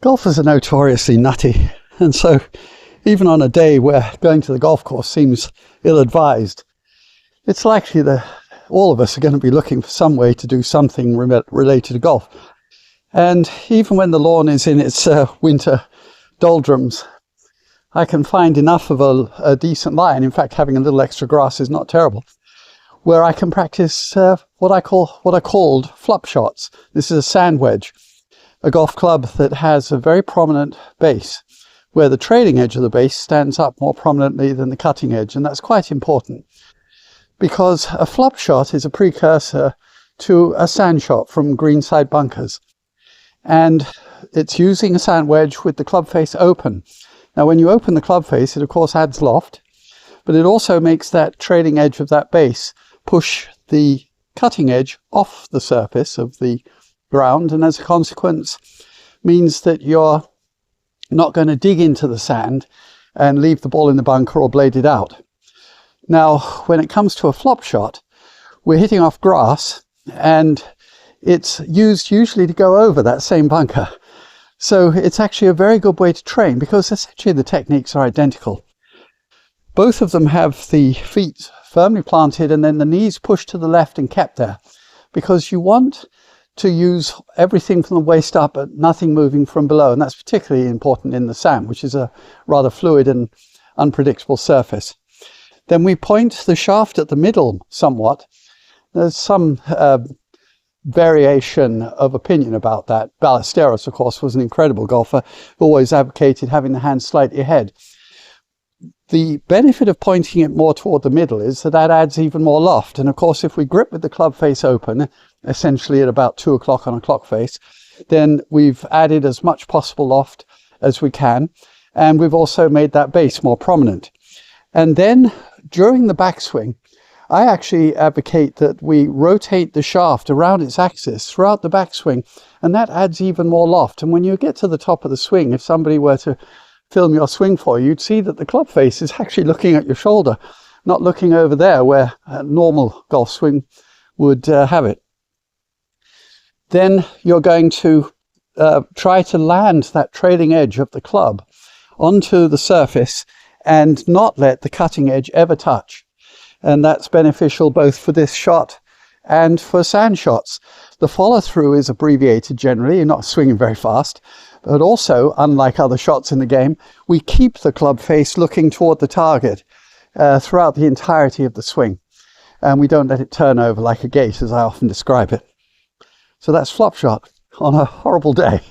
Golfers are notoriously nutty, and so even on a day where going to the golf course seems ill-advised, it's likely that all of us are going to be looking for some way to do something related to golf. And even when the lawn is in its winter doldrums, I can find enough of a decent lie, and in fact having a little extra grass is not terrible, where I can practice what are called flop shots. This is a sand wedge, a golf club that has a very prominent base, where the trailing edge of the base stands up more prominently than the cutting edge, and that's quite important because a flop shot is a precursor to a sand shot from greenside bunkers, and it's using a sand wedge with the club face open. Now when you open the club face, it of course adds loft, but it also makes that trailing edge of that base push the cutting edge off the surface of the ground, and as a consequence means that you're not going to dig into the sand and leave the ball in the bunker or blade it out. Now when it comes to a flop shot, we're hitting off grass, and it's used usually to go over that same bunker. So it's actually a very good way to train because essentially the techniques are identical. Both of them have the feet firmly planted and then the knees pushed to the left and kept there, because you want to use everything from the waist up but nothing moving from below, and that's particularly important in the sand, which is a rather fluid and unpredictable surface. Then we point the shaft at the middle somewhat. There's some variation of opinion about that. Ballesteros, of course, was an incredible golfer who always advocated having the hand slightly ahead. The benefit of pointing it more toward the middle is that that adds even more loft. And of course, if we grip with the club face open, essentially at about 2 o'clock on a clock face, then we've added as much possible loft as we can. And we've also made that base more prominent. And then during the backswing, I actually advocate that we rotate the shaft around its axis throughout the backswing, and that adds even more loft. And when you get to the top of the swing, if somebody were to film your swing for you, you'd see that the club face is actually looking at your shoulder, not looking over there where a normal golf swing would have it. Then you're going to try to land that trailing edge of the club onto the surface and not let the cutting edge ever touch. And that's beneficial both for this shot and for sand shots. The follow through is abbreviated generally, you're not swinging very fast, but also, unlike other shots in the game, we keep the club face looking toward the target throughout the entirety of the swing. And we don't let it turn over like a gate, as I often describe it. So that's flop shot on a horrible day.